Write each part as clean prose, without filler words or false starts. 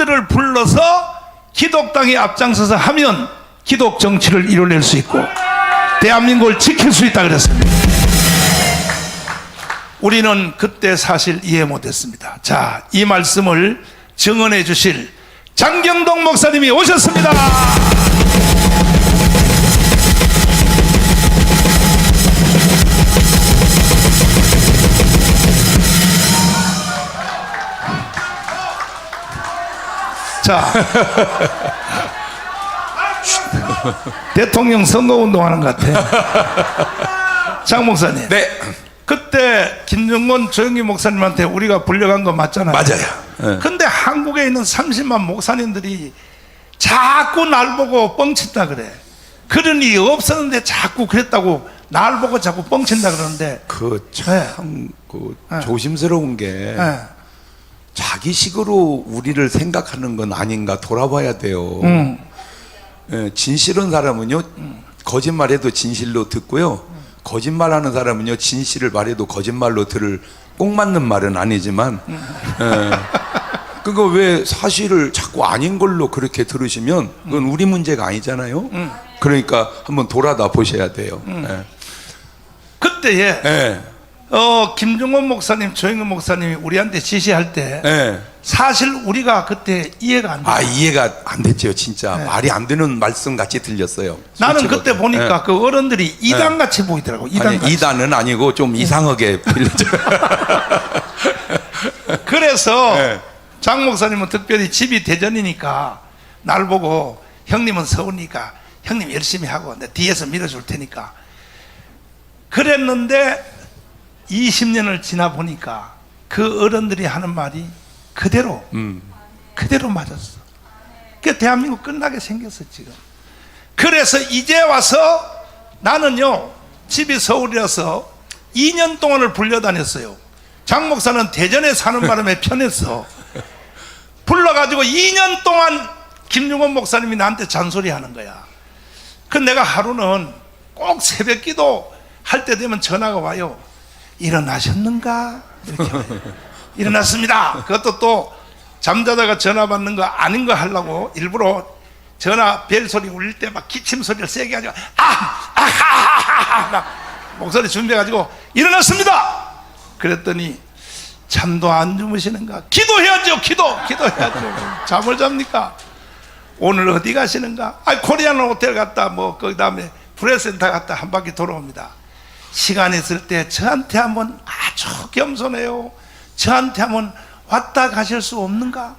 사람들을 불러서 기독당에 앞장서서 하면 기독 정치를 이뤄낼 수 있고 대한민국을 지킬 수 있다 그랬습니다. 우리는 그때 사실 이해 못했습니다. 자, 이 말씀을 증언해 주실 장경동 목사님이 오셨습니다. 자, 대통령 선거운동 하는 것 같아. 장 목사님. 네. 그때 김정건 조영기 목사님한테 우리가 불려간 거 맞잖아요. 맞아요. 네. 근데 한국에 있는 30만 목사님들이 자꾸 날 보고 뻥친다 그래. 그런 일이 없었는데 자꾸 그랬다고 날 보고 자꾸 뻥친다 그러는데 참 조심스러운 게 자기식으로 우리를 생각하는 건 아닌가 돌아봐야 돼요. 예, 진실한 사람은요 거짓말해도 진실로 듣고요, 거짓말하는 사람은요 진실을 말해도 거짓말로 들을 꼭 맞는 말은 아니지만 그거 왜 사실을 자꾸 아닌 걸로 그렇게 들으시면 그건 우리 문제가 아니잖아요. 그러니까 한번 돌아다 보셔야 돼요. 예. 그때에 예. 김종원 목사님, 조영기 목사님이 우리한테 지시할 때 예. 사실 우리가 그때 이해가 안 돼요. 이해가 안 됐죠. 진짜 말이 안 되는 말씀 같이 들렸어요. 나는 솔직하게. 그때 보니까 그 어른들이 이단같이 보이더라고. 이단같이. 이단은 아니고 좀 이상하게 빌려져. 그래서 장 목사님은 특별히 집이 대전이니까 날 보고 형님은 서우니까 형님 열심히 하고 내 뒤에서 밀어줄 테니까 그랬는데 20년을 지나 보니까 그 어른들이 하는 말이 그대로 맞았어. 그 대한민국 끝나게 생겼어 지금. 그래서 이제 와서 나는요 집이 서울이라서 2년 동안을 불려다녔어요. 장 목사는 대전에 사는 바람에 편했어. 불러가지고 2년 동안 김용원 목사님이 나한테 잔소리하는 거야. 그 내가 하루는 꼭 새벽 기도 할 때 되면 전화가 와요. 일어나셨는가? 이렇게 와요. 일어났습니다. 그것도 또 잠자다가 전화 받는 거 아닌 거 하려고 일부러 전화 벨 소리 울릴 때 막 기침 소리를 세게 하죠. 목소리 준비해가지고 일어났습니다. 그랬더니 잠도 안 주무시는가? 기도해야죠. 기도해야죠. 잠을 잡니까? 오늘 어디 가시는가? 코리안 호텔 갔다 그 다음에 프레센터 갔다 한 바퀴 돌아옵니다. 시간 있을 때 저한테 한번 아주 겸손해요. 저한테 한번 왔다 가실 수 없는가?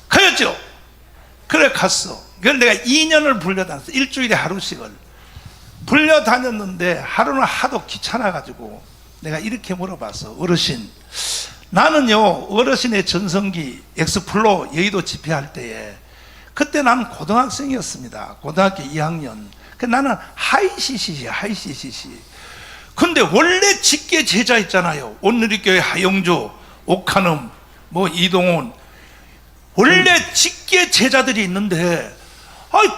그랬죠. 그래 갔어. 그걸 내가 2년을 불려다녔어. 일주일에 하루씩을 불려다녔는데 하루는 하도 귀찮아가지고 내가 이렇게 물어봤어. 어르신, 나는요 어르신의 전성기 엑스플로 여의도 집회할 때에 그때 나는 고등학생이었습니다. 고등학교 2학년. 나는 하이CCC. 근데 원래 직계 제자 있잖아요. 온누리교회 하영주, 옥한음, 이동훈, 원래 직계 제자들이 있는데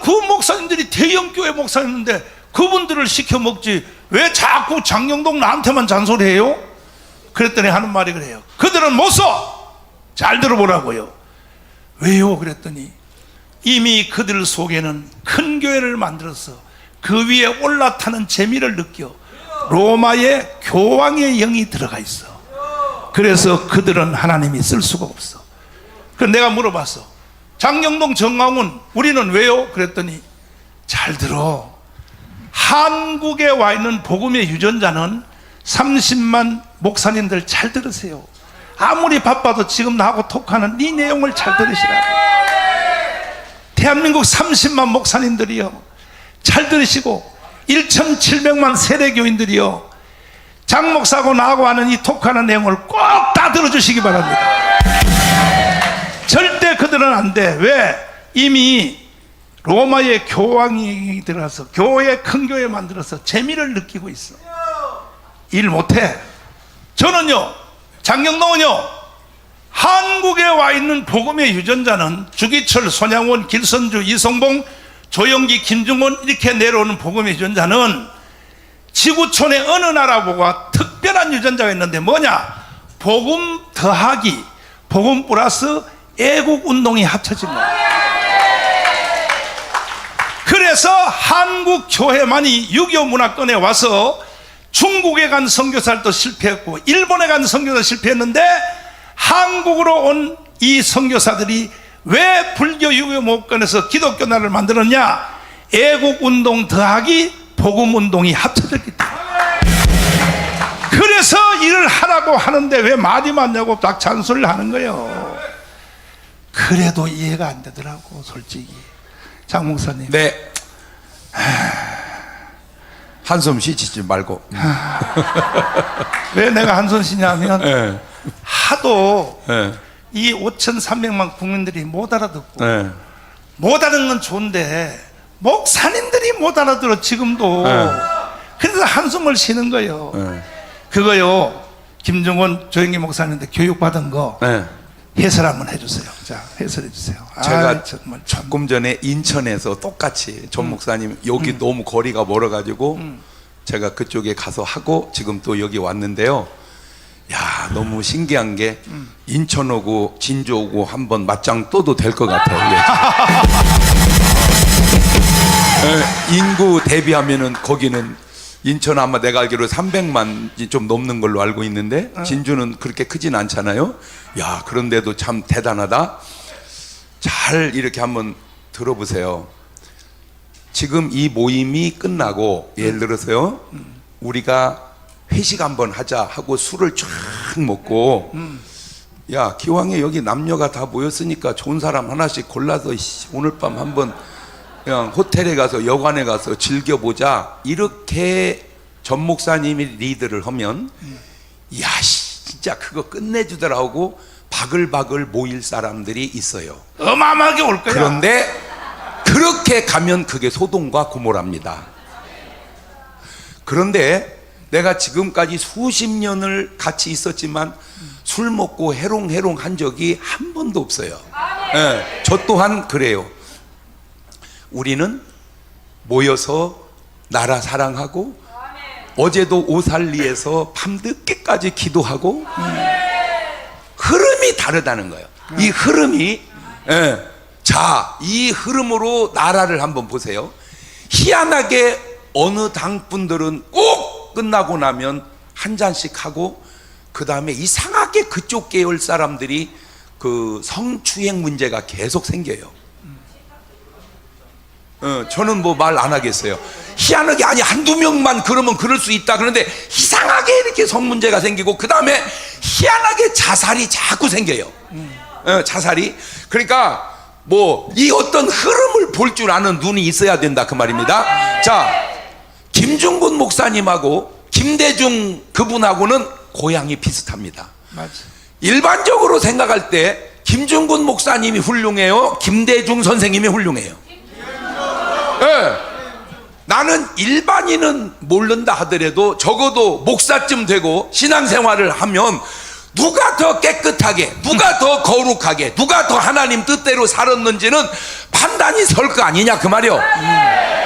그 목사님들이 대형교회 목사님인데 그분들을 시켜 먹지 왜 자꾸 장경동 나한테만 잔소리해요? 그랬더니 하는 말이 그래요. 그들은 못 써. 잘 들어보라고요. 왜요? 그랬더니 이미 그들 속에는 큰 교회를 만들어서 그 위에 올라타는 재미를 느껴 로마의 교황의 영이 들어가 있어. 그래서 그들은 하나님이 쓸 수가 없어. 그래서 내가 물어봤어. 장경동, 정광훈 우리는 왜요? 그랬더니 잘 들어. 한국에 와 있는 복음의 유전자는 30만 목사님들 잘 들으세요. 아무리 바빠도 지금 나하고 톡하는 이 내용을 잘 들으시라. 대한민국 30만 목사님들이요 잘 들으시고 1,700만 세례교인들이요 장 목사하고 나하고 하는 이 톡하는 내용을 꼭 다 들어주시기 바랍니다. 절대 그들은 안 돼. 왜? 이미 로마의 교황이 들어가서 큰 교회 만들어서 재미를 느끼고 있어. 일 못해. 저는요 장경동은요 한국에 와 있는 복음의 유전자는 주기철, 손양원, 길선주, 이성봉, 조영기, 김중원 이렇게 내려오는 복음의 유전자는 지구촌의 어느 나라보고 특별한 유전자가 있는데 뭐냐? 복음 더하기 복음 플러스 애국운동이 합쳐진 거예요. 그래서 한국 교회만이 6.25 문화권에 와서 중국에 간 선교사도 실패했고 일본에 간 선교사 실패했는데 한국으로 온 이 선교사들이 왜 불교 6.25 문화권에서 기독교 나라를 만들었냐? 애국운동 더하기 복음운동이 합쳐졌기 때문에. 그래서 일을 하라고 하는데 왜 말이 많냐고 딱 잔소리를 하는 거예요. 그래도 이해가 안 되더라고, 솔직히. 장 목사님. 네. 한숨 쉬지 말고. 왜 내가 한손 쉬냐면 네. 하도 네. 이 5,300만 국민들이 못 알아듣고 네. 못 알아듣는 건 좋은데 목사님들이 못 알아들어 지금도. 네. 그래서 한숨을 쉬는 거예요. 네. 그거요, 김정원 조영기 목사님한테 교육받은 거 네. 해설 한번 해주세요. 자, 해설해 주세요. 제가 정말 조금 전에 인천에서 똑같이 전 목사님 여기 너무 거리가 멀어가지고 제가 그쪽에 가서 하고 지금 또 여기 왔는데요. 야, 너무 신기한 게 인천 오고 진주 오고 한번 맞짱 떠도 될 것 같아요. 예. 인구 대비하면은 거기는 인천 아마 내가 알기로 300만이 좀 넘는 걸로 알고 있는데 진주는 그렇게 크진 않잖아요. 야, 그런데도 참 대단하다. 잘 이렇게 한번 들어보세요. 지금 이 모임이 끝나고 예를 들어서요, 우리가 회식 한번 하자 하고 술을 쫙 먹고, 야, 기왕에 여기 남녀가 다 모였으니까 좋은 사람 하나씩 골라서 오늘 밤 한번 그냥 호텔에 가서 여관에 가서 즐겨보자, 이렇게 전 목사님이 리드를 하면 야, 진짜 그거 끝내주더라고 바글바글 모일 사람들이 있어요. 어마어마하게 올 거야. 그런데 그렇게 가면 그게 소돔과 고모라입니다. 그런데 내가 지금까지 수십 년을 같이 있었지만 술 먹고 해롱해롱 한 적이 한 번도 없어요. 네, 저 또한 그래요. 우리는 모여서 나라 사랑하고 어제도 오살리에서 밤늦게까지 기도하고 흐름이 다르다는 거예요. 이 흐름이 자, 이 흐름으로 나라를 한번 보세요. 희한하게 어느 당분들은 꼭 끝나고 나면 한 잔씩 하고 그 다음에 이상하게 그쪽 계열 사람들이 그 성추행 문제가 계속 생겨요. 저는 뭐 말 안 하겠어요. 희한하게, 아니 한두 명만 그러면 그럴 수 있다. 그런데 이상하게 이렇게 성 문제가 생기고 그 다음에 희한하게 자살이 자꾸 생겨요. 자살이. 그러니까 뭐 이 어떤 흐름을 볼 줄 아는 눈이 있어야 된다 그 말입니다. 자, 김중근 목사님하고 김대중 그분하고는 고향이 비슷합니다. 맞아. 일반적으로 생각할 때 김중근 목사님이 훌륭해요, 김대중 선생님이 훌륭해요. 네. 나는 일반인은 모른다 하더라도 적어도 목사쯤 되고 신앙생활을 하면 누가 더 깨끗하게, 누가 더 거룩하게, 누가 더 하나님 뜻대로 살았는지는 판단이 설 거 아니냐 그 말이요.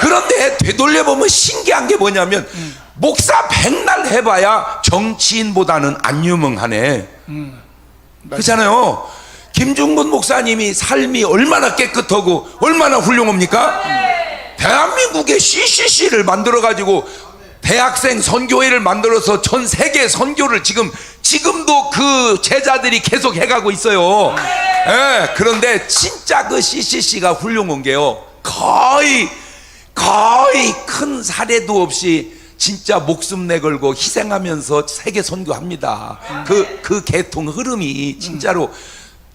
그런데 되돌려보면 신기한 게 뭐냐면 목사 백날 해봐야 정치인보다는 안 유명하네. 그렇잖아요. 김중근 목사님이 삶이 얼마나 깨끗하고 얼마나 훌륭합니까? 대한민국에 CCC를 만들어가지고 대학생 선교회를 만들어서 전 세계 선교를 지금도 그 제자들이 계속 해가고 있어요. 그런데 진짜 그 CCC가 훌륭한 게요, 거의 큰 사례도 없이 진짜 목숨 내걸고 희생하면서 세계 선교합니다. 그 계통 흐름이 진짜로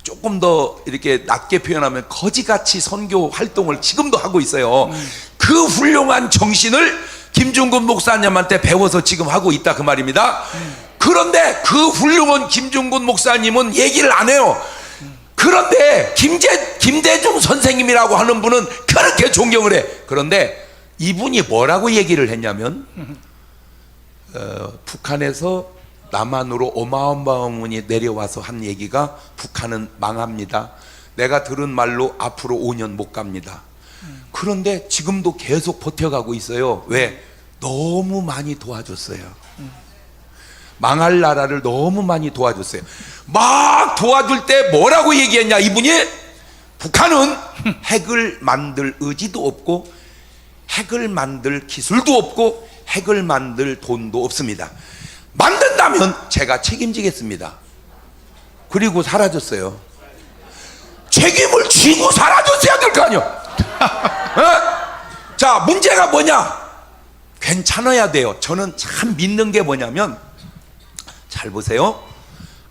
조금 더 이렇게 낮게 표현하면 거지같이 선교 활동을 지금도 하고 있어요. 그 훌륭한 정신을 김중근 목사님한테 배워서 지금 하고 있다 그 말입니다. 그런데 그 훌륭한 김중근 목사님은 얘기를 안 해요. 그런데 김대중 선생님이라고 하는 분은 그렇게 존경을 해. 그런데 이분이 뭐라고 얘기를 했냐면 북한에서 남한으로 어마어마한 분이 내려와서 한 얘기가 북한은 망합니다. 내가 들은 말로 앞으로 5년 못 갑니다. 그런데 지금도 계속 버텨가고 있어요. 왜? 너무 많이 도와줬어요. 망할 나라를 너무 많이 도와줬어요. 막 도와줄 때 뭐라고 얘기했냐 이분이? 북한은 핵을 만들 의지도 없고 핵을 만들 기술도 없고 핵을 만들 돈도 없습니다. 만든다면 제가 책임지겠습니다. 그리고 사라졌어요. 책임을 지고 사라졌어야 될 거 아니야. 자, 문제가 뭐냐? 괜찮아야 돼요. 저는 참 믿는 게 뭐냐면, 잘 보세요.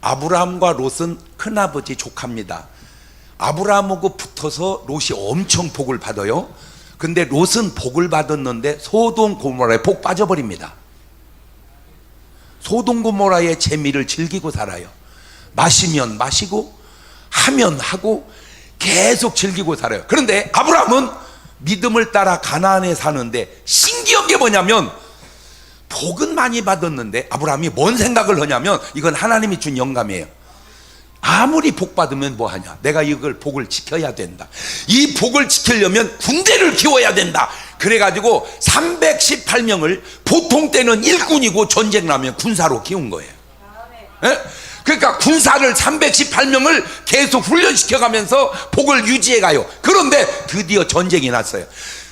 아브라함과 롯은 큰아버지 조카입니다. 아브라함하고 붙어서 롯이 엄청 복을 받아요. 근데 롯은 복을 받았는데 소돔 고모라에 복 빠져버립니다. 소돔 고모라의 재미를 즐기고 살아요. 마시면 마시고 하면 하고 계속 즐기고 살아요. 그런데 아브라함은 믿음을 따라 가나안에 사는데 신기한 게 뭐냐면, 복은 많이 받았는데 아브라함이 뭔 생각을 하냐면, 이건 하나님이 준 영감이에요. 아무리 복 받으면 뭐 하냐, 내가 이걸 복을 지켜야 된다. 이 복을 지키려면 군대를 키워야 된다. 그래가지고 318명을 보통 때는 일꾼이고 전쟁 나면 군사로 키운 거예요. 예? 그러니까 군사를 318명을 계속 훈련시켜가면서 복을 유지해가요. 그런데 드디어 전쟁이 났어요.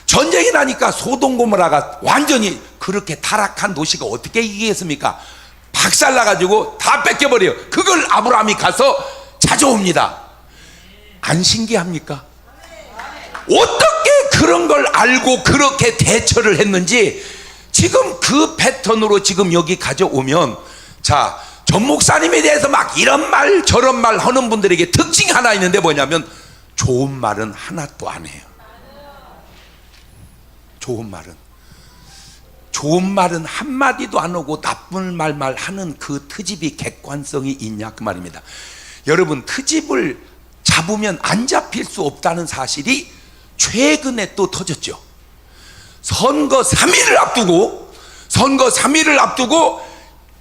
전쟁이 나니까 소돔 고모라가 완전히, 그렇게 타락한 도시가 어떻게 이기겠습니까? 박살나가지고 다 뺏겨버려요. 그걸 아브라함이 가서 찾아옵니다. 안 신기합니까? 어떻게 그런 걸 알고 그렇게 대처를 했는지 지금 그 패턴으로 지금 여기 가져오면, 자, 전 목사님에 대해서 막 이런 말 저런 말 하는 분들에게 특징이 하나 있는데 뭐냐면, 좋은 말은 하나도 안 해요. 좋은 말은 한마디도 안 하고 나쁜 말만 하는 그 트집이 객관성이 있냐 그 말입니다. 여러분, 트집을 잡으면 안 잡힐 수 없다는 사실이 최근에 또 터졌죠. 선거 3일을 앞두고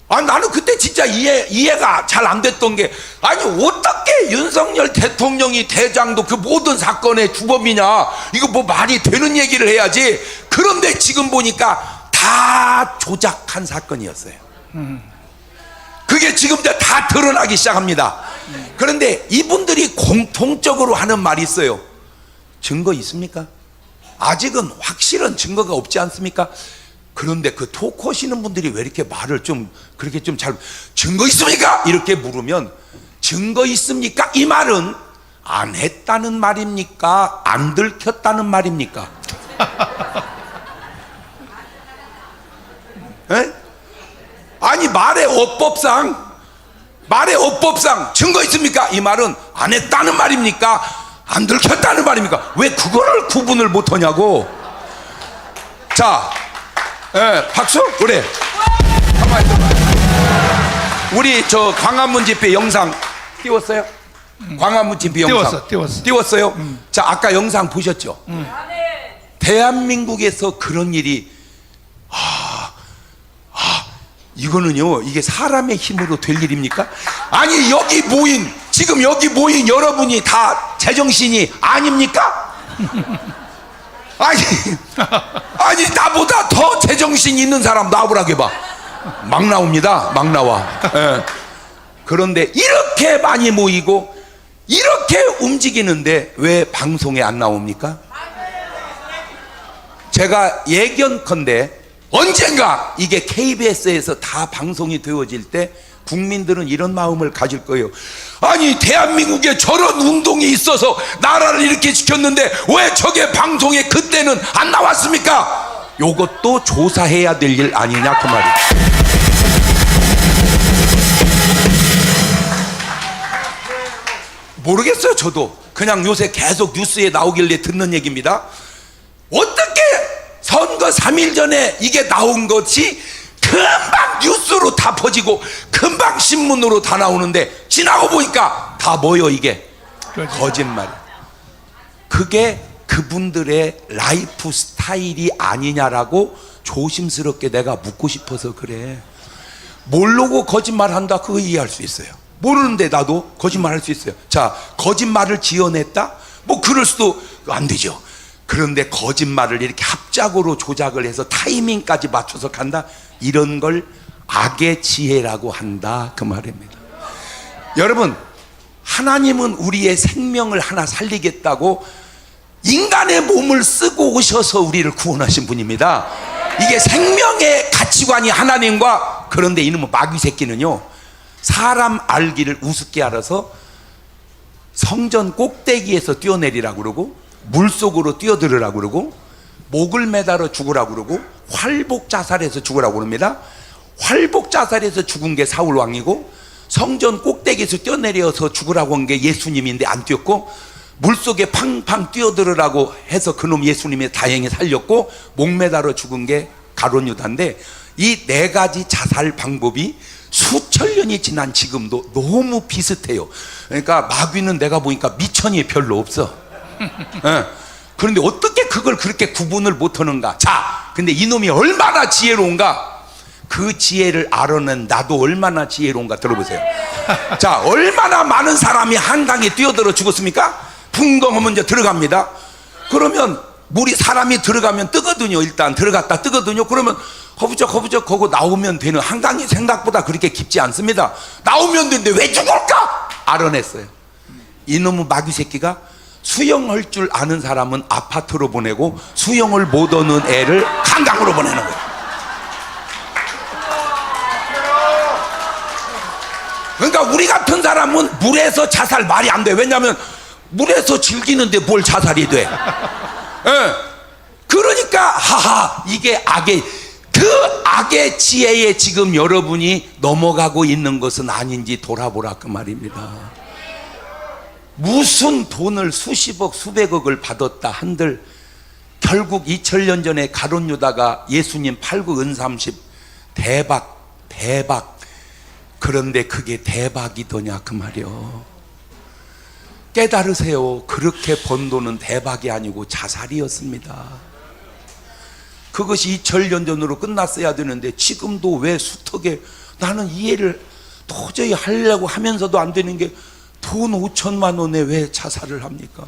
나는 그때 진짜 이해가 잘 안 됐던 게, 아니 어떻게 윤석열 대통령이 대장도 그 모든 사건의 주범이냐, 이거 뭐 말이 되는 얘기를 해야지. 그런데 지금 보니까 다 조작한 사건이었어요. 그게 지금 이제 다 드러나기 시작합니다. 그런데 이분들이 공통적으로 하는 말이 있어요. 증거 있습니까? 아직은 확실한 증거가 없지 않습니까? 그런데 그 토크하시는 분들이 왜 이렇게 말을 좀 그렇게 좀 잘, 증거 있습니까? 이렇게 물으면, 증거 있습니까? 이 말은 안 했다는 말입니까? 안 들켰다는 말입니까? 에? 아니 말의 어법상 증거 있습니까? 이 말은 안 했다는 말입니까? 안 들켰다는 말입니까? 왜 그거를 구분을 못하냐고. 자, 박수? 그래. 가만히 있어봐. 우리 저 광화문 집회 영상 띄웠어요? 광화문 집회 영상 띄웠어요? 자, 아까 영상 보셨죠? 대한민국에서 그런 일이, 이거는요, 이게 사람의 힘으로 될 일입니까? 아니 지금 여기 모인 여러분이 다 제정신이 아닙니까? 아니 나보다 더 제정신 있는 사람 나오라고 해봐. 막 나옵니다. 막 나와. 그런데 이렇게 많이 모이고 이렇게 움직이는데 왜 방송에 안 나옵니까? 제가 예견컨대 언젠가 이게 KBS에서 다 방송이 되어질 때 국민들은 이런 마음을 가질 거예요. 아니 대한민국에 저런 운동이 있어서 나라를 이렇게 지켰는데 왜 저게 방송에 그때는 안 나왔습니까? 요것도 조사해야 될 일 아니냐 그 말이에요. 모르겠어요. 저도 그냥 요새 계속 뉴스에 나오길래 듣는 얘기입니다. 어떻게 선거 3일 전에 이게 나온 것이 금방 뉴스로 다 퍼지고 금방 신문으로 다 나오는데 지나고 보니까 다 뭐요 이게? 거짓말. 그게 그분들의 라이프 스타일이 아니냐라고 조심스럽게 내가 묻고 싶어서 그래. 모르고 거짓말한다 그거 이해할 수 있어요. 모르는데 나도 거짓말할 수 있어요. 자, 거짓말을 지어냈다? 뭐 그럴 수도 안 되죠. 그런데 거짓말을 이렇게 합작으로 조작을 해서 타이밍까지 맞춰서 간다? 이런 걸 악의 지혜라고 한다 그 말입니다. 여러분, 하나님은 우리의 생명을 하나 살리겠다고 인간의 몸을 쓰고 오셔서 우리를 구원하신 분입니다. 이게 생명의 가치관이 하나님과, 그런데 이놈의 마귀 새끼는요, 사람 알기를 우습게 알아서 성전 꼭대기에서 뛰어내리라고 그러고, 물속으로 뛰어들으라고 그러고, 목을 매달아 죽으라고 그러고, 활복 자살해서 죽으라고 그럽니다. 활복 자살해서 죽은 게 사울 왕이고, 성전 꼭대기에서 뛰어내려서 죽으라고 한 게 예수님인데 안 뛰었고, 물속에 팡팡 뛰어들으라고 해서 그놈 예수님이 다행히 살렸고, 목 매달아 죽은 게 가룟 유다인데, 이 네 가지 자살 방법이 수천 년이 지난 지금도 너무 비슷해요. 그러니까 마귀는 내가 보니까 미천이 별로 없어. 예. 그런데 어떻게 그걸 그렇게 구분을 못하는가? 자, 근데 이놈이 얼마나 지혜로운가? 그 지혜를 알아낸 나도 얼마나 지혜로운가 들어보세요. 자, 얼마나 많은 사람이 한강에 뛰어들어 죽었습니까? 풍덩하면 이제 들어갑니다. 그러면 물이, 사람이 들어가면 뜨거든요. 일단 들어갔다 뜨거든요. 그러면 허부적 거고 나오면 되는, 한강이 생각보다 그렇게 깊지 않습니다. 나오면 되는데 왜 죽을까? 알아냈어요. 이놈의 마귀 새끼가 수영할 줄 아는 사람은 아파트로 보내고, 수영을 못 하는 애를 한강으로 보내는 거예요. 그러니까 우리 같은 사람은 물에서 자살 말이 안 돼. 왜냐하면 물에서 즐기는데 뭘 자살이 돼. 예. 그러니까 하하, 이게 그 악의 지혜에 지금 여러분이 넘어가고 있는 것은 아닌지 돌아보라 그 말입니다. 무슨 돈을 수십억 수백억을 받았다 한들 결국 2000년 전에 가룟 유다가 예수님 팔고 은30 대박. 그런데 그게 대박이더냐 그 말이요. 깨달으세요. 그렇게 번 돈은 대박이 아니고 자살이었습니다. 그것이 2000년 전으로 끝났어야 되는데 지금도 왜 수턱에, 나는 이해를 도저히 하려고 하면서도 안 되는 게, 돈 5천만 원에 왜 자살을 합니까?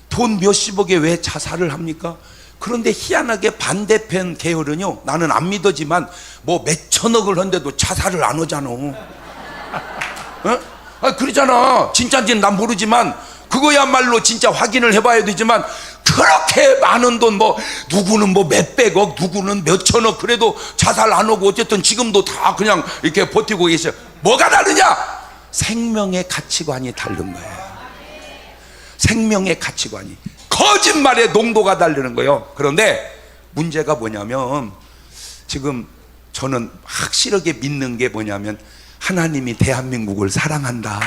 돈 몇십억에 왜 자살을 합니까? 그런데 희한하게 반대편 계열은요, 나는 안 믿어지만 뭐 몇천억을 한데도 자살을 안 하잖아. 그러잖아. 진짜인지는 난 모르지만 그거야말로 진짜 확인을 해봐야 되지만, 그렇게 많은 돈, 뭐 누구는 뭐 몇백억, 누구는 몇천억, 그래도 자살 안 하고 어쨌든 지금도 다 그냥 이렇게 버티고 계셔요. 뭐가 다르냐? 생명의 가치관이 다른 거예요. 생명의 가치관이, 거짓말의 농도가 다르는 거예요. 그런데 문제가 뭐냐면, 지금 저는 확실하게 믿는 게 뭐냐면, 하나님이 대한민국을 사랑한다.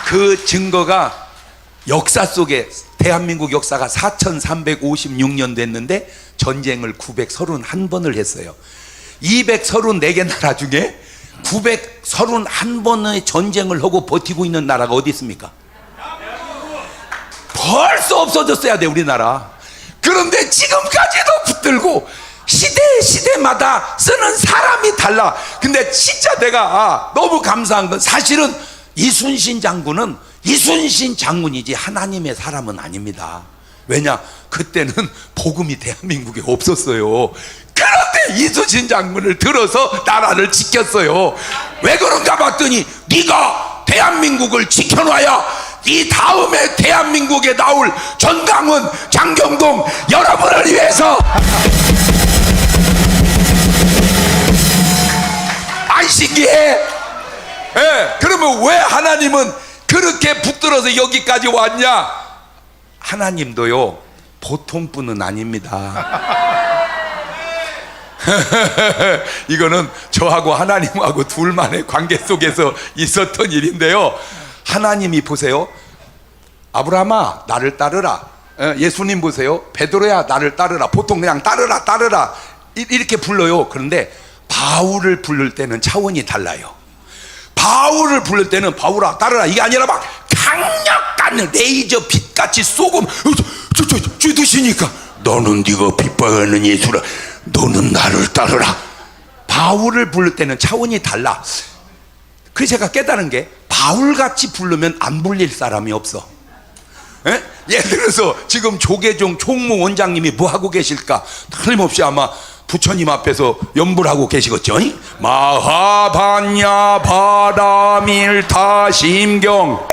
그 증거가 역사 속에, 대한민국 역사가 4356년 됐는데 전쟁을 931번을 했어요. 234개 나라 중에 931번의 전쟁을 하고 버티고 있는 나라가 어디 있습니까? 벌써 없어졌어야 돼 우리나라. 그런데 지금까지도 붙들고, 시대마다 쓰는 사람이 달라. 근데 진짜 내가 너무 감사한 건, 사실은 이순신 장군이지 하나님의 사람은 아닙니다. 왜냐? 그때는 복음이 대한민국에 없었어요. 그런데 이순신 장군을 들어서 나라를 지켰어요. 왜 그런가 봤더니, 네가 대한민국을 지켜놔야 이 다음에 대한민국에 나올 전강훈, 장경동 여러분을 위해서 안 신기해? 예, 그러면 왜 하나님은 그렇게 붙들어서 여기까지 왔냐? 하나님도요, 보통 분은 아닙니다. 이거는 저하고 하나님하고 둘만의 관계 속에서 있었던 일인데요. 하나님이 보세요. 아브라함아 나를 따르라. 예수님 보세요. 베드로야 나를 따르라. 보통 그냥 따르라 이렇게 불러요. 그런데 바울을 부를 때는 차원이 달라요. 바울을 부를 때는 바울아 따르라 이게 아니라 막 강력한 레이저 빛같이 쏘고 주드시니까, 너는 네가 빗방하는 예수라, 너는 나를 따르라. 바울을 부를 때는 차원이 달라. 그래서 제가 깨달은 게, 바울같이 부르면 안 불릴 사람이 없어. 에? 예를 들어서 지금 조계종 총무 원장님이 뭐 하고 계실까? 틀림없이 아마 부처님 앞에서 연불하고 계시겠죠? 마하반야 바라밀타 심경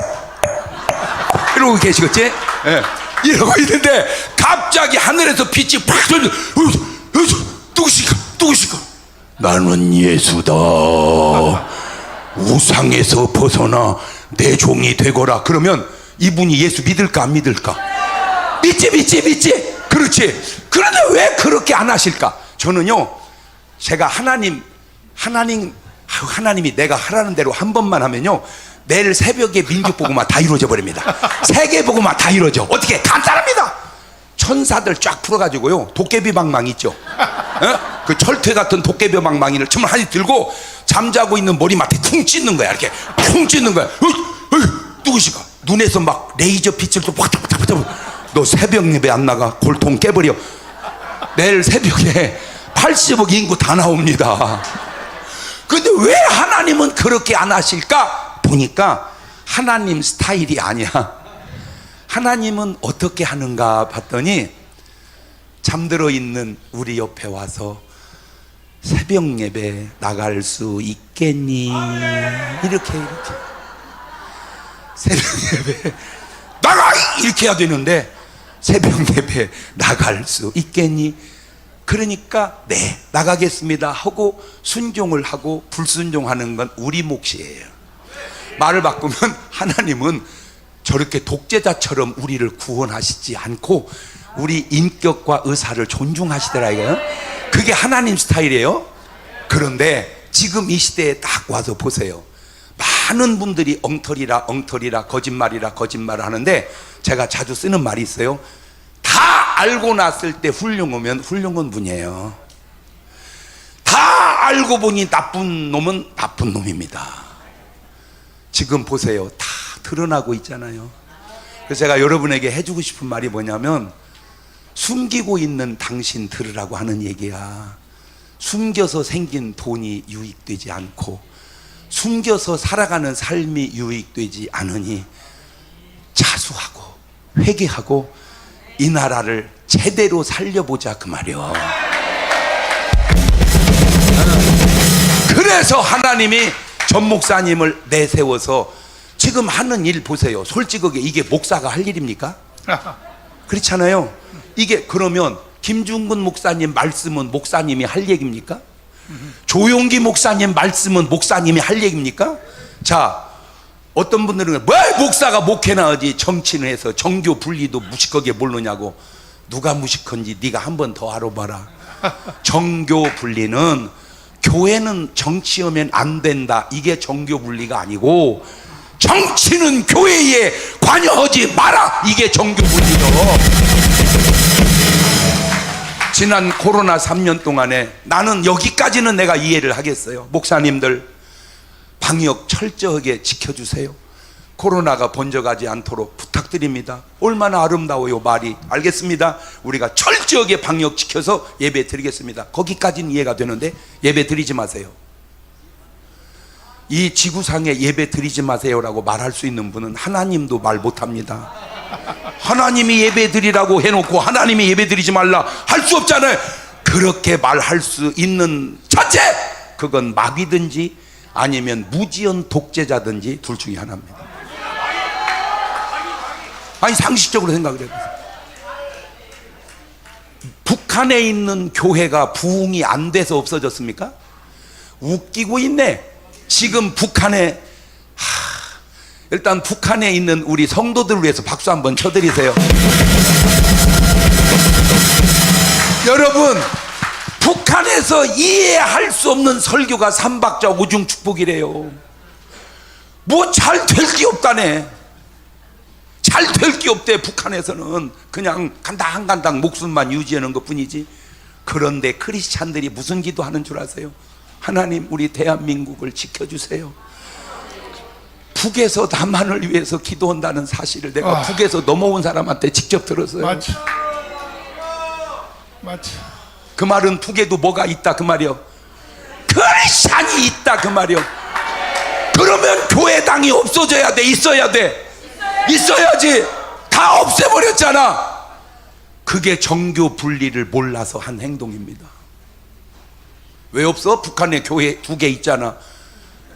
이러고 계시겠지? 예. 이러고 있는데 갑자기 하늘에서 빛이 팍 쏘는 누구실까? 나는 예수다. 우상에서 벗어나 내 종이 되거라. 그러면 이분이 예수 믿을까 안 믿을까? 믿지. 그렇지. 그런데 왜 그렇게 안 하실까? 저는요, 제가 하나님이 내가 하라는 대로 한 번만 하면요, 내일 새벽에 민족보고만 다 이루어져 버립니다. 세계보고만 다 이루어져. 어떻게? 간단합니다. 천사들 쫙 풀어가지고요, 도깨비 방망이 있죠? 그 철퇴 같은 도깨비 방망이를 처음 하나 들고 잠자고 있는 머리맡에 쿵 찢는 거야. 이렇게 쿵 찢는 거야. 누구시가? 눈에서 막 레이저 빛을 또 확. 너 새벽 예배 안 나가? 골통 깨버려. 내일 새벽에 80억 인구 다 나옵니다. 근데 왜 하나님은 그렇게 안 하실까? 보니까 하나님 스타일이 아니야. 하나님은 어떻게 하는가 봤더니 잠들어 있는 우리 옆에 와서 새벽 예배 나갈 수 있겠니? 이렇게 새벽 예배 나가! 이렇게 해야 되는데 새벽 예배 나갈 수 있겠니? 그러니까 네 나가겠습니다 하고 순종을 하고 불순종하는 건 우리 몫이에요. 말을 바꾸면 하나님은 저렇게 독재자처럼 우리를 구원하시지 않고 우리 인격과 의사를 존중하시더라 이거요. 그게 하나님 스타일이에요. 그런데 지금 이 시대에 딱 와서 보세요. 많은 분들이 엉터리라 거짓말을 하는데 제가 자주 쓰는 말이 있어요. 다 알고 났을 때 훌륭하면 훌륭한 분이에요. 다 알고 보니 나쁜 놈은 나쁜 놈입니다. 지금 보세요. 다 드러나고 있잖아요. 그래서 제가 여러분에게 해주고 싶은 말이 뭐냐면, 숨기고 있는 당신 들으라고 하는 얘기야. 숨겨서 생긴 돈이 유익되지 않고 숨겨서 살아가는 삶이 유익되지 않으니 자수하고 회개하고 이 나라를 제대로 살려보자 그 말이요. 그래서 하나님이 전 목사님을 내세워서 지금 하는 일 보세요. 솔직하게 이게 목사가 할 일입니까? 그렇잖아요. 이게 그러면 김중근 목사님 말씀은 목사님이 할 얘기입니까? 조용기 목사님 말씀은 목사님이 할 얘기입니까? 자, 어떤 분들은 왜 목사가 목회나 하지 정치는 해서 정교 분리도 무식하게 모르냐고. 누가 무식한지 네가 한 번 더 알아봐라. 정교 분리는 교회는 정치하면 안 된다, 이게 정교 분리가 아니고 정치는 교회에 관여하지 마라, 이게 정교 분리죠. 지난 코로나 3년 동안에 나는 여기까지는 내가 이해를 하겠어요. 목사님들 방역 철저하게 지켜주세요. 코로나가 번져가지 않도록 부탁드립니다. 얼마나 아름다워요 말이. 알겠습니다. 우리가 철저하게 방역 지켜서 예배 드리겠습니다. 거기까지는 이해가 되는데 예배 드리지 마세요. 이 지구상에 예배 드리지 마세요라고 말할 수 있는 분은 하나님도 말 못합니다. 하나님이 예배 드리라고 해놓고 하나님이 예배 드리지 말라 할 수 없잖아요. 그렇게 말할 수 있는 자체, 그건 마귀든지 아니면 무지연 독재자든지 둘 중에 하나입니다. 아니 상식적으로 생각을 해보세요. 북한에 있는 교회가 부흥이 안 돼서 없어졌습니까? 웃기고 있네. 지금 북한에 일단 북한에 있는 우리 성도들을 위해서 박수 한번 쳐드리세요. 여러분, 북한에서 이해할 수 없는 설교가 삼박자 오중 축복이래요. 뭐 잘 될 게 없다네. 잘 될 게 없대. 북한에서는 그냥 간당간당 목숨만 유지하는 것 뿐이지. 그런데 크리스찬들이 무슨 기도하는 줄 아세요? 하나님, 우리 대한민국을 지켜주세요. 북에서 남한을 위해서 기도한다는 사실을 내가 북에서 넘어온 사람한테 직접 들었어요. 맞아. 그 말은 북에도 뭐가 있다 그 말이요. 크리스찬이 있다 그 말이요. 그러면 교회당이 없어져야 돼, 있어야 돼? 있어야지. 다 없애버렸잖아. 그게 정교 분리를 몰라서 한 행동입니다. 왜 없어? 북한에 교회 2개 있잖아.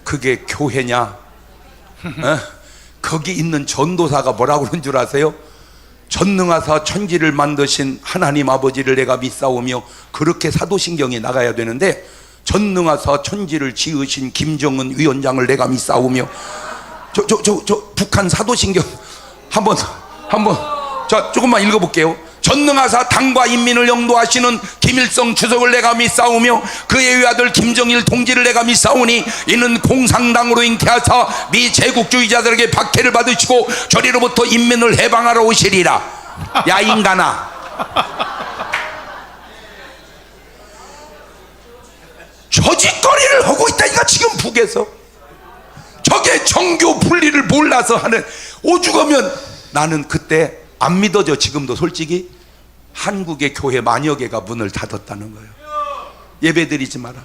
그게 교회냐? 어? 거기 있는 전도사가 뭐라고 그런 줄 아세요? 전능하사 천지를 만드신 하나님 아버지를 내가 믿사오며, 그렇게 사도신경이 나가야 되는데, 전능하사 천지를 지으신 김정은 위원장을 내가 믿사오며, 저 북한 사도신경 한번 자 조금만 읽어볼게요. 전능하사 당과 인민을 영도하시는 김일성 주석을 내가 믿사오며, 그의 외아들 김정일 동지를 내가 믿사오니, 이는 공산당으로 잉태하사 미 제국주의자들에게 박해를 받으시고 저리로부터 인민을 해방하러 오시리라. 야 인간아, 저 짓거리를 하고 있다니까 지금 북에서. 저게 정교 분리를 몰라서 하는 오죽하면. 나는 그때 안 믿어져. 지금도 솔직히 한국의 교회 만여 개가 문을 닫았다는 거예요. 예배 드리지 마라,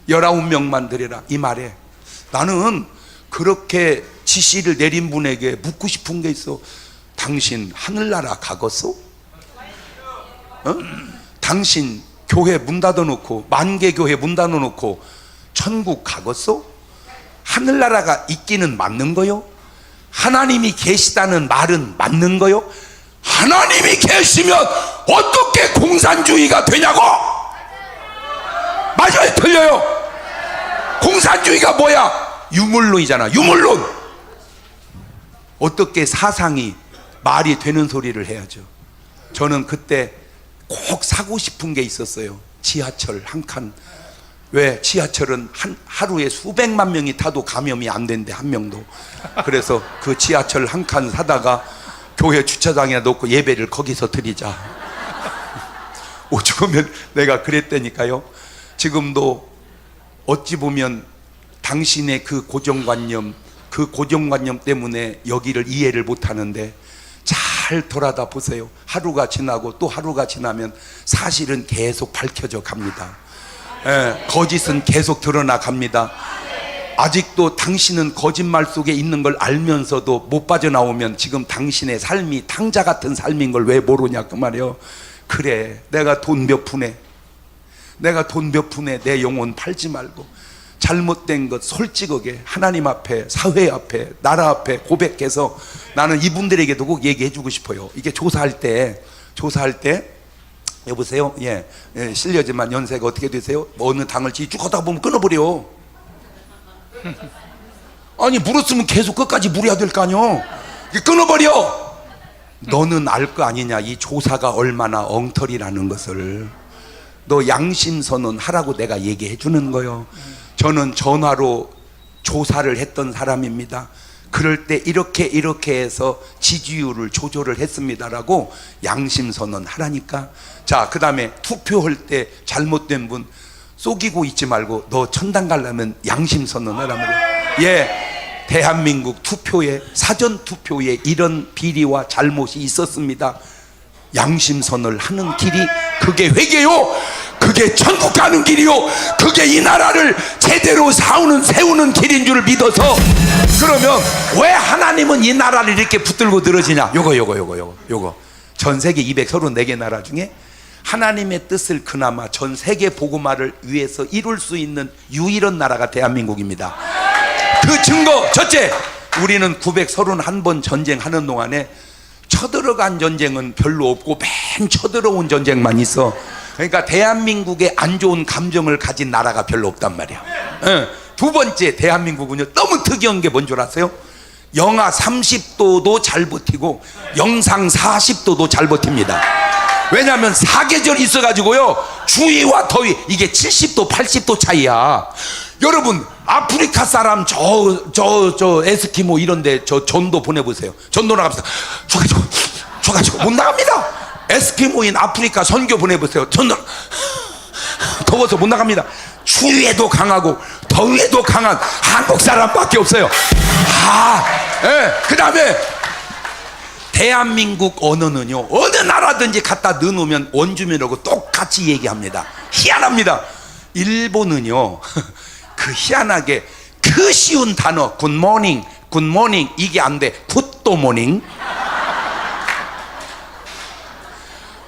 19명만 드리라, 이 말에 나는 그렇게 지시를 내린 분에게 묻고 싶은 게 있어. 당신 하늘나라 가겠어? 어? 당신 교회 문 닫아놓고, 만개 교회 문 닫아놓고 천국 가겠어? 하늘나라가 있기는 맞는 거요? 하나님이 계시다는 말은 맞는 거요? 하나님이 계시면 어떻게 공산주의가 되냐고! 맞아요, 틀려요? 공산주의가 뭐야? 유물론이잖아, 유물론. 어떻게 사상이 말이 되는 소리를 해야죠. 저는 그때 꼭 사고 싶은 게 있었어요. 지하철 한 칸. 왜? 지하철은 하루에 수백만 명이 타도 감염이 안 된대, 한 명도. 그래서 그 지하철 한 칸 사다가 교회 주차장에 놓고 예배를 거기서 드리자. 오죽하면 내가 그랬다니까요. 지금도 어찌 보면 당신의 그 고정관념 때문에 여기를 이해를 못하는데, 잘 돌아다 보세요. 하루가 지나고 또 하루가 지나면 사실은 계속 밝혀져 갑니다. 예, 거짓은 계속 드러나 갑니다. 아직도 당신은 거짓말 속에 있는 걸 알면서도 못 빠져나오면 지금 당신의 삶이 탕자 같은 삶인 걸 왜 모르냐 그 말이에요. 그래, 내가 돈 몇 푼에 내 영혼 팔지 말고 잘못된 것 솔직하게 하나님 앞에, 사회 앞에, 나라 앞에 고백해서, 나는 이분들에게도 꼭 얘기해 주고 싶어요. 이게 조사할 때 여보세요? 예, 실례지만 연세가 어떻게 되세요? 뭐 어느 당을 쭉 하다 보면 끊어버려. 아니 물었으면 계속 끝까지 물어야 될 거 아니요. 끊어버려. 너는 알 거 아니냐, 이 조사가 얼마나 엉터리라는 것을. 너 양심선언 하라고 내가 얘기해 주는 거요. 저는 전화로 조사를 했던 사람입니다. 그럴 때 이렇게 해서 지지율을 조절을 했습니다라고 양심선언 하라니까. 자, 그 다음에 투표할 때 잘못된 분 속이고 있지 말고, 너 천당 가려면 양심선언 하라면. 예, 대한민국 투표에, 사전투표에 이런 비리와 잘못이 있었습니다. 양심선언을 하는 길이 그게 회개요. 그게 천국 가는 길이요. 그게 이 나라를 제대로 세우는 길인 줄 믿어서. 그러면 왜 하나님은 이 나라를 이렇게 붙들고 늘어지냐? 요거 전 세계 234개 나라 중에 하나님의 뜻을 그나마 전 세계 복음화를 위해서 이룰 수 있는 유일한 나라가 대한민국입니다. 그 증거, 첫째, 우리는 931번 전쟁하는 동안에 쳐들어간 전쟁은 별로 없고 맨 쳐들어온 전쟁만 있어. 그러니까 대한민국에 안 좋은 감정을 가진 나라가 별로 없단 말이야. 두 번째, 대한민국은요 너무 특이한 게 뭔 줄 아세요? 영하 30도도 잘 버티고 영상 40도도 잘 버팁니다. 왜냐하면 사계절이 있어가지고요, 추위와 더위, 이게 70도 80도 차이야. 여러분 아프리카 사람 저 에스키모 이런데 저 전도 보내보세요. 전도 나갑시다. 죽어가지고 못 나갑니다. 에스키모인 아프리카 선교 보내보세요. 전도 더워서 못 나갑니다. 추위에도 강하고 더위에도 강한 한국 사람밖에 없어요. 그 다음에 대한민국 언어는요, 어느 나라든지 갖다 넣어놓으면 원주민하고 똑같이 얘기합니다. 희한합니다. 일본은요 그 희한하게 그 쉬운 단어 굿모닝 이게 안 돼. 굿도모닝.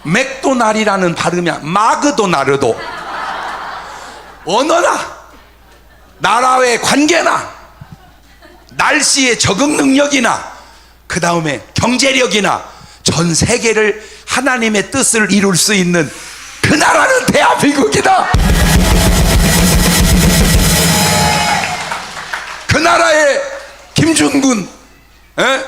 맥도날이라는 발음이야. 마그도나르도. 언어나 나라의 관계나 날씨의 적응 능력이나 그 다음에 경제력이나 전 세계를 하나님의 뜻을 이룰 수 있는 그 나라는 대한민국이다. 그 나라의 김준군,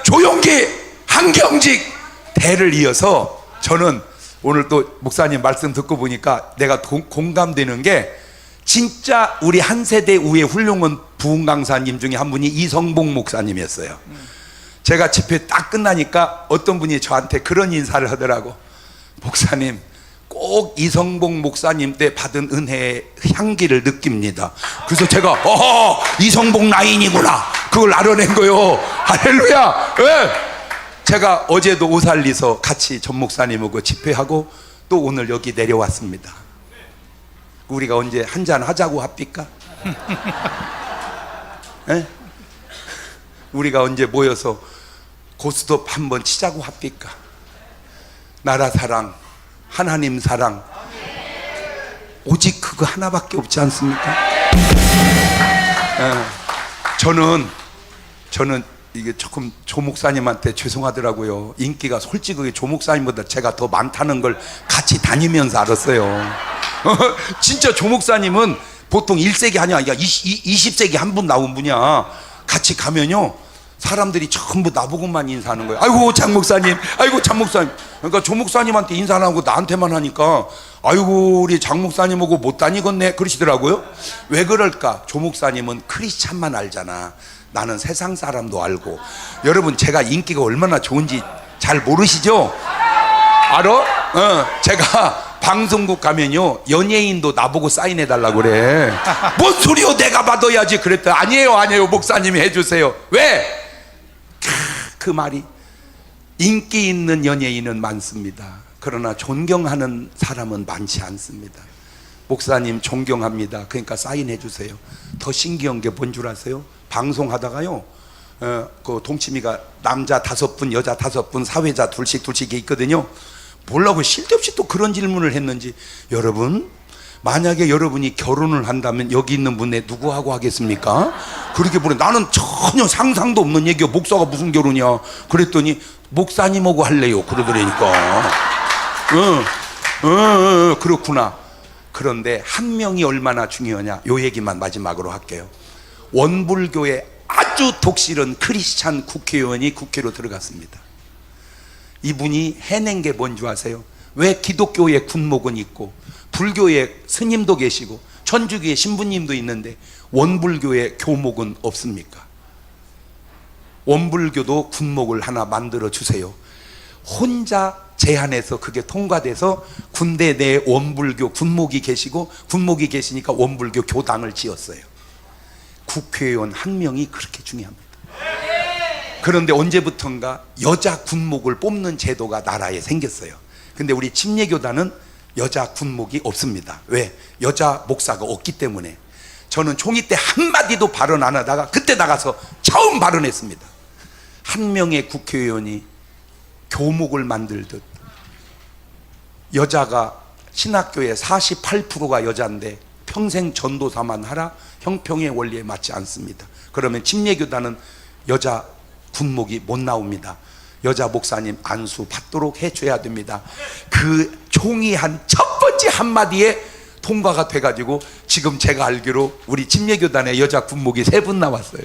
조용기, 한경직 대를 이어서 저는 오늘 또 목사님 말씀 듣고 보니까 내가 공감되는 게, 진짜 우리 한 세대 후에 훌륭한 부흥 강사님 중에 한 분이 이성봉 목사님이었어요. 제가 집회 딱 끝나니까 어떤 분이 저한테 그런 인사를 하더라고. 목사님, 꼭 이성봉 목사님 때 받은 은혜의 향기를 느낍니다. 그래서 제가 이성봉 라인이구나, 그걸 알아낸 거요. 할렐루야. 네. 제가 어제도 오살리서 같이 전 목사님하고 집회하고 또 오늘 여기 내려왔습니다. 우리가 언제 한잔 하자고 합니까? 네? 우리가 언제 모여서 고스톱 한번 치자고 합니까? 나라 사랑, 하나님 사랑, 오직 그거 하나밖에 없지 않습니까? 저는 이게 조금 조 목사님한테 죄송하더라고요. 인기가 솔직하게 조 목사님보다 제가 더 많다는 걸 같이 다니면서 알았어요. 진짜 조 목사님은 보통 1세기 아니야, 20세기 한 분 나온 분이야. 같이 가면요, 사람들이 전부 나보고만 인사하는 거예요. 아이고 장 목사님, 아이고 장 목사님. 그러니까 조 목사님한테 인사 안 하고 나한테만 하니까 아이고 우리 장 목사님하고 못 다니겠네 그러시더라고요. 왜 그럴까? 조 목사님은 크리스찬만 알잖아. 나는 세상 사람도 알고. 여러분, 제가 인기가 얼마나 좋은지 잘 모르시죠? 알아? 제가 방송국 가면요, 연예인도 나보고 사인해 달라고 그래. 뭔 소리요, 내가 받아야지 그랬더니 아니에요 목사님이 해주세요. 왜? 그 말이, 인기 있는 연예인은 많습니다. 그러나 존경하는 사람은 많지 않습니다. 목사님 존경합니다. 그러니까 사인해 주세요. 더 신기한 게 뭔 줄 아세요? 방송하다가요, 그 동치미가 남자 5분, 여자 5분, 사회자 둘씩 있거든요. 뭐라고 쓸데없이 또 그런 질문을 했는지. 여러분, 만약에 여러분이 결혼을 한다면 여기 있는 분에 누구하고 하겠습니까? 그렇게 보내. 나는 전혀 상상도 없는 얘기야. 목사가 무슨 결혼이야? 그랬더니 목사님하고 할래요 그러더라니까. 그렇구나. 그런데 한 명이 얼마나 중요하냐, 요 얘기만 마지막으로 할게요. 원불교의 아주 독실한 크리스찬 국회의원이 국회로 들어갔습니다. 이분이 해낸 게 뭔지 아세요? 왜 기독교의 군목은 있고 불교의 스님도 계시고 천주교의 신부님도 있는데 원불교의 교목은 없습니까? 원불교도 군목을 하나 만들어 주세요. 혼자 제안해서 그게 통과돼서 군대 내에 원불교 군목이 계시고, 군목이 계시니까 원불교 교당을 지었어요. 국회의원 한 명이 그렇게 중요합니다. 그런데 언제부턴가 여자 군목을 뽑는 제도가 나라에 생겼어요. 근데 우리 침례교단은 여자 군목이 없습니다. 왜? 여자 목사가 없기 때문에. 저는 총회 때 한마디도 발언 안 하다가 그때 나가서 처음 발언했습니다. 한 명의 국회의원이 교목을 만들듯, 여자가 신학교의 48%가 여자인데 평생 전도사만 하라? 형평의 원리에 맞지 않습니다. 그러면 침례교단은 여자 군목이 못 나옵니다. 여자 목사님 안수 받도록 해줘야 됩니다. 그 총이 한 첫 번째 한마디에 통과가 돼가지고 지금 제가 알기로 우리 침례교단의 여자 군목이 3분 나왔어요.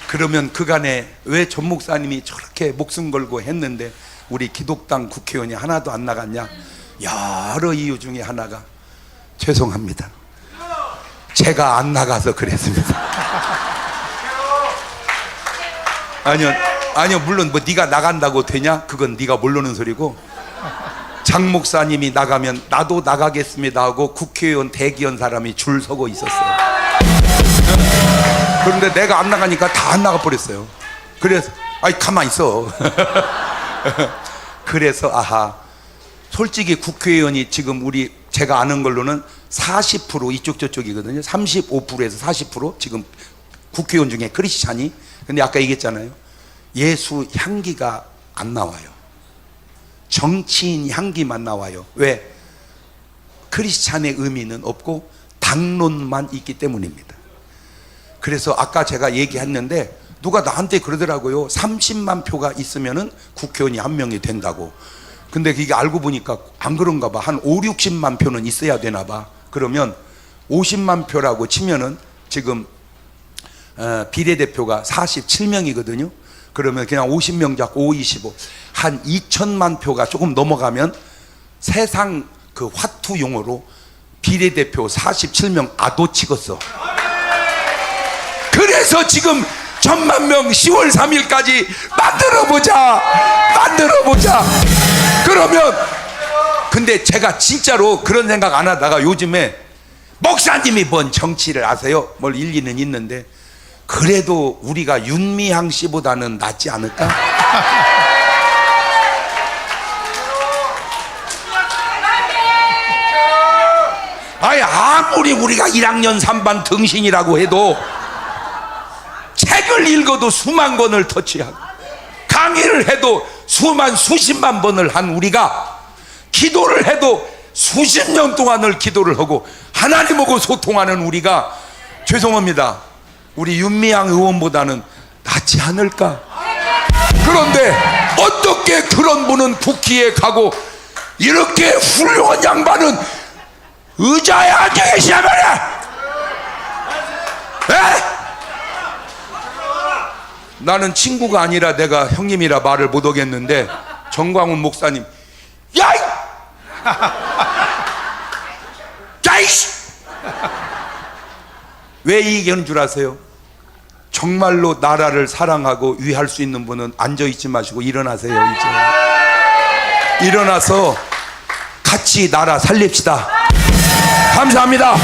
그러면 그간에 왜 전 목사님이 저렇게 목숨 걸고 했는데 우리 기독당 국회의원이 하나도 안 나갔냐? 여러 이유 중에 하나가, 죄송합니다, 제가 안 나가서 그랬습니다. 아니요, 물론 뭐 네가 나간다고 되냐? 그건 네가 모르는 소리고, 장 목사님이 나가면 나도 나가겠습니다 하고 국회의원 대기한 사람이 줄 서고 있었어요. 그런데 내가 안 나가니까 다 안 나가 버렸어요. 그래서 가만 있어. 그래서 솔직히 국회의원이 지금 제가 아는 걸로는 40% 이쪽 저쪽이거든요. 35%에서 40% 지금 국회의원 중에 크리스찬이. 근데 아까 얘기했잖아요, 예수 향기가 안 나와요. 정치인 향기만 나와요. 왜? 크리스찬의 의미는 없고 당론만 있기 때문입니다. 그래서 아까 제가 얘기했는데 누가 나한테 그러더라고요. 30만 표가 있으면은 국회의원이 한 명이 된다고. 근데 그게 알고 보니까 안 그런가 봐. 한 5, 60만 표는 있어야 되나 봐. 그러면 50만 표라고 치면은 지금 비례대표가 47명이거든요. 그러면 그냥 50명 잡고 5, 25. 한 2천만 표가 조금 넘어가면 세상 그 화투 용어로 비례대표 47명 아도 찍었어. 그래서 지금 1,000만 명 10월 3일까지 만들어보자. 그러면 근데 제가 진짜로 그런 생각 안 하다가 요즘에 목사님이 뭔 정치를 아세요? 뭘 일리는 있는데 그래도 우리가 윤미향 씨보다는 낫지 않을까? 아니 아무리 우리가 1학년 3반 등신이라고 해도 책을 읽어도 수만 권을 터치하고 강의를 해도 수십만 번을 한 우리가 기도를 해도 수십 년 동안을 기도를 하고 하나님하고 소통하는 우리가 죄송합니다. 우리 윤미향 의원보다는 낫지 않을까? 그런데 어떻게 그런 분은 국회에 가고 이렇게 훌륭한 양반은 의자에 앉아 계시냐 말이야. 나는 친구가 아니라 내가 형님이라 말을 못 하겠는데 정광훈 목사님 야이! 야이씨! 왜 이 얘기하는 줄 아세요? 정말로 나라를 사랑하고 위할 수 있는 분은 앉아있지 마시고 일어나세요. 이제 일어나서 같이 나라 살립시다. 감사합니다.